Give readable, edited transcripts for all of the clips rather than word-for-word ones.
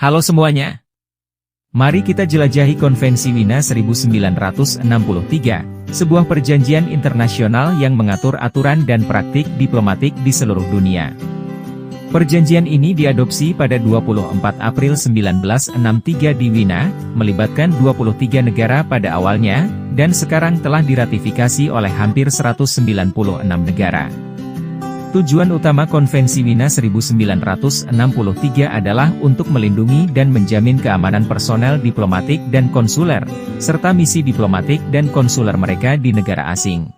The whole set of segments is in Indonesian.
Halo semuanya. Mari kita jelajahi Konvensi Wina 1963, sebuah perjanjian internasional yang mengatur aturan dan praktik diplomatik di seluruh dunia. Perjanjian ini diadopsi pada 24 April 1963 di Wina, melibatkan 23 negara pada awalnya, dan sekarang telah diratifikasi oleh hampir 196 negara. Tujuan utama Konvensi Wina 1963 adalah untuk melindungi dan menjamin keamanan personel diplomatik dan konsuler, serta misi diplomatik dan konsuler mereka di negara asing.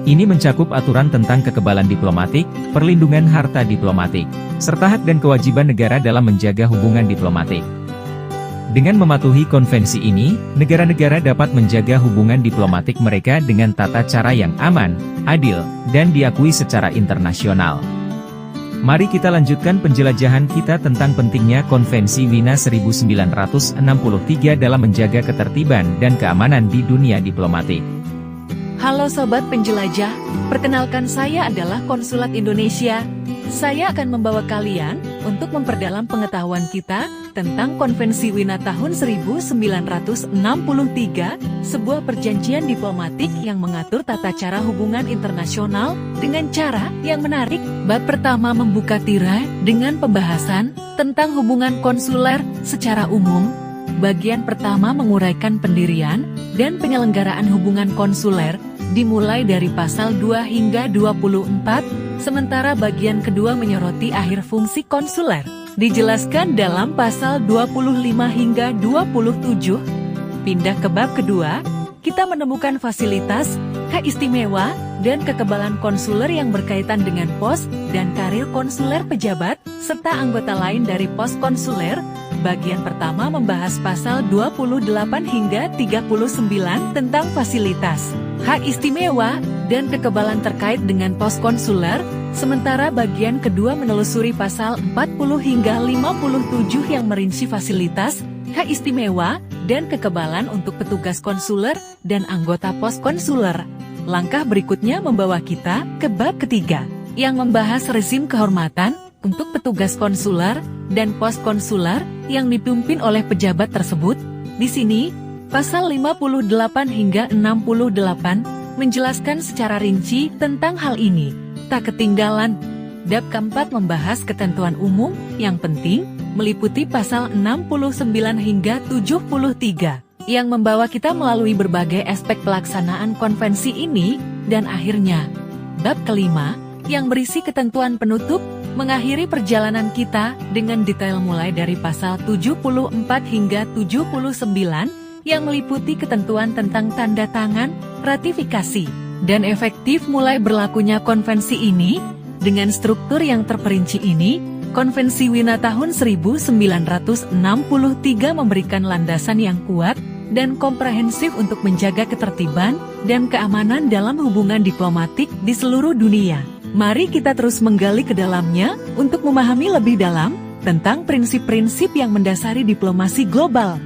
Ini mencakup aturan tentang kekebalan diplomatik, perlindungan harta diplomatik, serta hak dan kewajiban negara dalam menjaga hubungan diplomatik. Dengan mematuhi konvensi ini, negara-negara dapat menjaga hubungan diplomatik mereka dengan tata cara yang aman, adil, dan diakui secara internasional. Mari kita lanjutkan penjelajahan kita tentang pentingnya Konvensi Wina 1963 dalam menjaga ketertiban dan keamanan di dunia diplomatik. Halo Sobat Penjelajah, perkenalkan saya adalah Konsulat Indonesia. Saya akan membawa kalian untuk memperdalam pengetahuan kita tentang Konvensi Wina tahun 1963, sebuah perjanjian diplomatik yang mengatur tata cara hubungan internasional dengan cara yang menarik. Bab pertama membuka tirai dengan pembahasan tentang hubungan konsuler secara umum. Bagian pertama menguraikan pendirian dan penyelenggaraan hubungan konsuler, dimulai dari pasal 2 hingga 24, sementara bagian kedua menyoroti akhir fungsi konsuler, dijelaskan dalam pasal 25 hingga 27. Pindah ke bab kedua, kita menemukan fasilitas, hak istimewa, dan kekebalan konsuler yang berkaitan dengan pos dan karir konsuler pejabat, serta anggota lain dari pos konsuler. Bagian pertama membahas pasal 28 hingga 39 tentang fasilitas, hak istimewa, dan kekebalan terkait dengan pos konsuler, sementara bagian kedua menelusuri pasal 40 hingga 57 yang merinci fasilitas, hak istimewa, dan kekebalan untuk petugas konsuler dan anggota pos konsuler. Langkah berikutnya membawa kita ke bab ketiga, yang membahas rezim kehormatan untuk petugas konsuler dan pos konsuler yang dipimpin oleh pejabat tersebut. Di sini, pasal 58 hingga 68 menjelaskan secara rinci tentang hal ini. Tak ketinggalan, bab keempat membahas ketentuan umum yang penting, meliputi pasal 69 hingga 73, yang membawa kita melalui berbagai aspek pelaksanaan konvensi ini, dan akhirnya, bab kelima, yang berisi ketentuan penutup, mengakhiri perjalanan kita dengan detail mulai dari pasal 74 hingga 79, yang meliputi ketentuan tentang tanda tangan, ratifikasi, dan efektif mulai berlakunya konvensi ini. Dengan struktur yang terperinci ini, Konvensi Wina tahun 1963 memberikan landasan yang kuat dan komprehensif untuk menjaga ketertiban dan keamanan dalam hubungan diplomatik di seluruh dunia. Mari kita terus menggali ke dalamnya untuk memahami lebih dalam tentang prinsip-prinsip yang mendasari diplomasi global.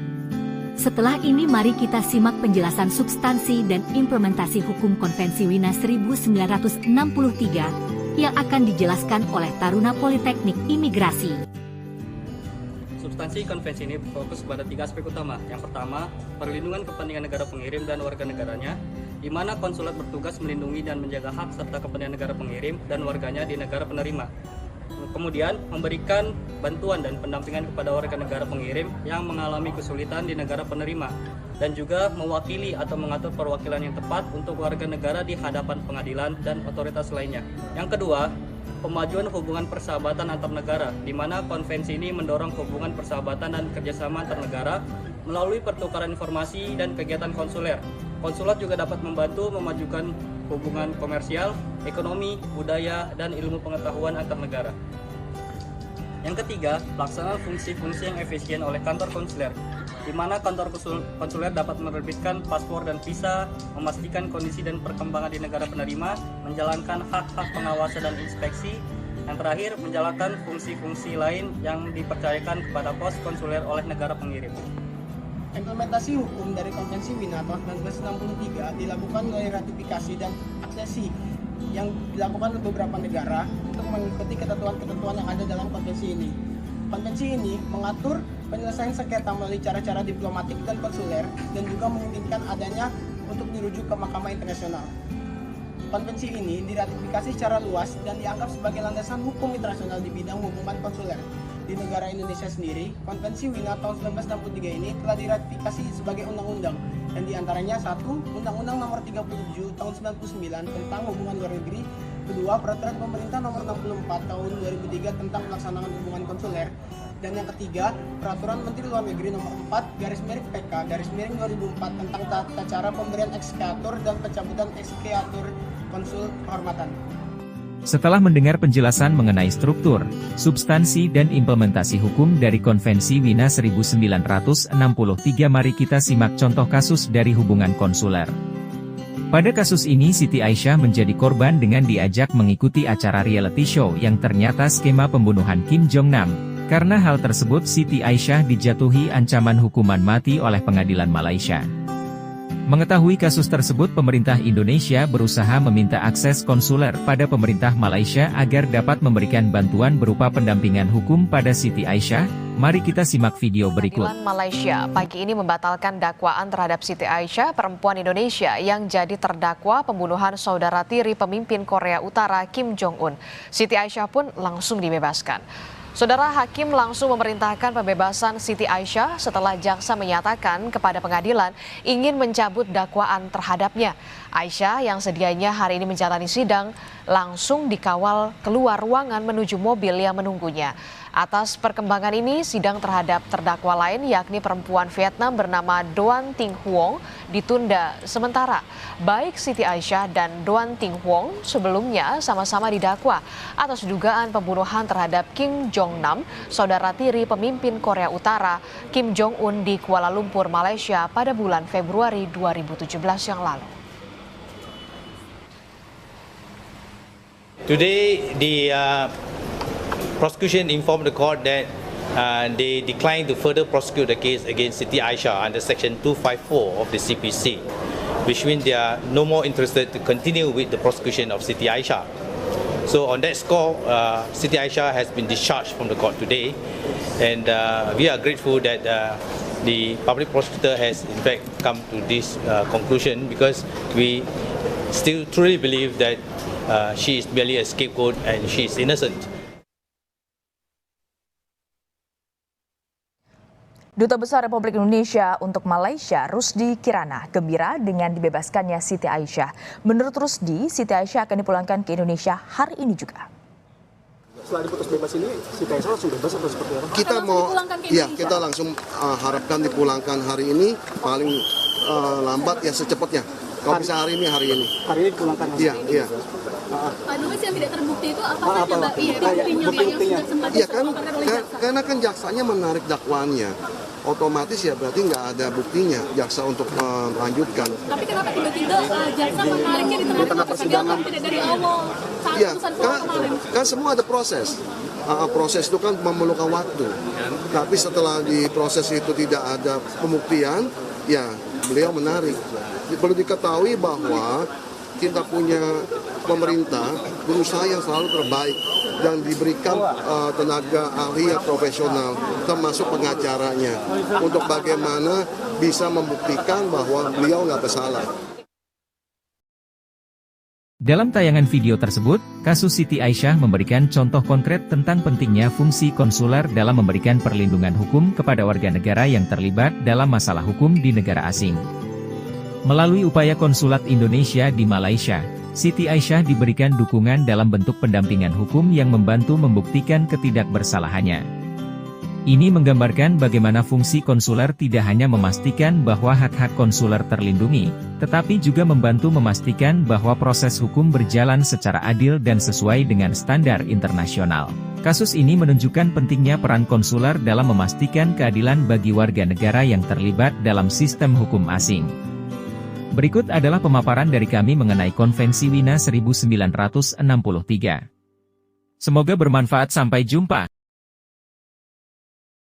Setelah ini mari kita simak penjelasan substansi dan implementasi hukum Konvensi Wina 1963 yang akan dijelaskan oleh Taruna Politeknik Imigrasi. Substansi konvensi ini fokus pada 3 aspek utama. Yang pertama, perlindungan kepentingan negara pengirim dan warga negaranya, di mana konsulat bertugas melindungi dan menjaga hak serta kepentingan negara pengirim dan warganya di negara penerima. Kemudian, memberikan bantuan dan pendampingan kepada warga negara pengirim yang mengalami kesulitan di negara penerima, dan juga mewakili atau mengatur perwakilan yang tepat untuk warga negara di hadapan pengadilan dan otoritas lainnya. Yang kedua, pemajuan hubungan persahabatan antar negara, di mana konvensi ini mendorong hubungan persahabatan dan kerjasama antar negara melalui pertukaran informasi dan kegiatan konsuler. Konsulat juga dapat membantu memajukan hubungan komersial, ekonomi, budaya, dan ilmu pengetahuan antar negara. Yang ketiga, pelaksanaan fungsi-fungsi yang efisien oleh kantor konsuler, di mana kantor konsuler dapat menerbitkan paspor dan visa, memastikan kondisi dan perkembangan di negara penerima, menjalankan hak-hak pengawasan dan inspeksi, yang terakhir menjalankan fungsi-fungsi lain yang dipercayakan kepada pos konsuler oleh negara pengirim. Implementasi hukum dari Konvensi Wina tahun 1963 dilakukan melalui ratifikasi dan aksesi yang dilakukan oleh beberapa negara untuk mengikuti ketentuan-ketentuan yang ada dalam konvensi ini. Konvensi ini mengatur penyelesaian sengketa melalui cara-cara diplomatik dan konsuler dan juga memungkinkan adanya untuk dirujuk ke Mahkamah Internasional. Konvensi ini diratifikasi secara luas dan dianggap sebagai landasan hukum internasional di bidang hubungan konsuler. Di negara Indonesia sendiri, Konvensi Wina tahun 1963 ini telah diratifikasi sebagai undang-undang, dan diantaranya 1. Undang-Undang Nomor 37 Tahun 99 tentang Hubungan Luar Negeri, 2. Peraturan Pemerintah Nomor 64 Tahun 2003 tentang Pelaksanaan Hubungan Konsuler, dan yang ketiga, Peraturan Menteri Luar Negeri Nomor 4/PK/2004 tentang tata cara pemberian eksekwatur dan pencabutan eksekwatur konsul kehormatan. Setelah mendengar penjelasan mengenai struktur, substansi dan implementasi hukum dari Konvensi Wina 1963, mari kita simak contoh kasus dari hubungan konsuler. Pada kasus ini Siti Aisyah menjadi korban dengan diajak mengikuti acara reality show yang ternyata skema pembunuhan Kim Jong-nam. Karena hal tersebut Siti Aisyah dijatuhi ancaman hukuman mati oleh pengadilan Malaysia. Mengetahui kasus tersebut, pemerintah Indonesia berusaha meminta akses konsuler pada pemerintah Malaysia agar dapat memberikan bantuan berupa pendampingan hukum pada Siti Aisyah. Mari kita simak video berikut. Pengadilan Malaysia pagi ini membatalkan dakwaan terhadap Siti Aisyah, perempuan Indonesia yang jadi terdakwa pembunuhan saudara tiri pemimpin Korea Utara Kim Jong-un. Siti Aisyah pun langsung dibebaskan. Saudara hakim langsung memerintahkan pembebasan Siti Aisyah setelah jaksa menyatakan kepada pengadilan ingin mencabut dakwaan terhadapnya. Aisyah yang sedianya hari ini menjalani sidang langsung dikawal keluar ruangan menuju mobil yang menunggunya. Atas perkembangan ini, sidang terhadap terdakwa lain yakni perempuan Vietnam bernama Doan Tinh Huong ditunda sementara. Baik Siti Aisyah dan Doan Tinh Huong sebelumnya sama-sama didakwa atas dugaan pembunuhan terhadap Kim Jong-nam, saudara tiri pemimpin Korea Utara Kim Jong-un di Kuala Lumpur, Malaysia pada bulan Februari 2017 yang lalu. Today, the prosecution informed the court that they declined to further prosecute the case against Siti Aisyah under Section 254 of the CPC, which means they are no more interested to continue with the prosecution of Siti Aisyah. So on that score, Siti Aisyah has been discharged from the court today, and we are grateful that the public prosecutor has in fact come to this conclusion, because we still truly believe that she is merely a scapegoat and she is innocent. Duta Besar Republik Indonesia untuk Malaysia, Rusdi Kirana, gembira dengan dibebaskannya Siti Aisyah. Menurut Rusdi, Siti Aisyah akan dipulangkan ke Indonesia hari ini juga. Setelah diputus bebas ini, Siti Aisyah langsung bebas atau seperti apa? Kita langsung harapkan dipulangkan hari ini, paling lambat ya secepatnya. Kalau bisa hari ini. Hari ini dipulangkan. Iya. Pak Dubes, yang tidak terbukti itu apa saja, Mbak? Bukti-buktinya yang sudah Iya kan, karena kan jaksanya menarik dakwaannya, otomatis ya berarti nggak ada buktinya jaksa untuk melanjutkan. Tapi kenapa tiba-tiba jaksa menariknya di tengah persidangan tidak dari awal saat putusan kemarin? Kan semua ada proses. Proses itu kan memerlukan waktu. Tapi setelah di proses itu tidak ada pembuktian, ya beliau menarik. Perlu diketahui bahwa kita punya pemerintah berusaha yang selalu terbaik dan diberikan tenaga ahli yang profesional, termasuk pengacaranya, untuk bagaimana bisa membuktikan bahwa beliau nggak bersalah. Dalam tayangan video tersebut, kasus Siti Aisyah memberikan contoh konkret tentang pentingnya fungsi konsuler dalam memberikan perlindungan hukum kepada warga negara yang terlibat dalam masalah hukum di negara asing. Melalui upaya konsulat Indonesia di Malaysia, Siti Aisyah diberikan dukungan dalam bentuk pendampingan hukum yang membantu membuktikan ketidakbersalahannya. Ini menggambarkan bagaimana fungsi konsuler tidak hanya memastikan bahwa hak-hak konsuler terlindungi, tetapi juga membantu memastikan bahwa proses hukum berjalan secara adil dan sesuai dengan standar internasional. Kasus ini menunjukkan pentingnya peran konsuler dalam memastikan keadilan bagi warga negara yang terlibat dalam sistem hukum asing. Berikut adalah pemaparan dari kami mengenai Konvensi Wina 1963. Semoga bermanfaat, sampai jumpa.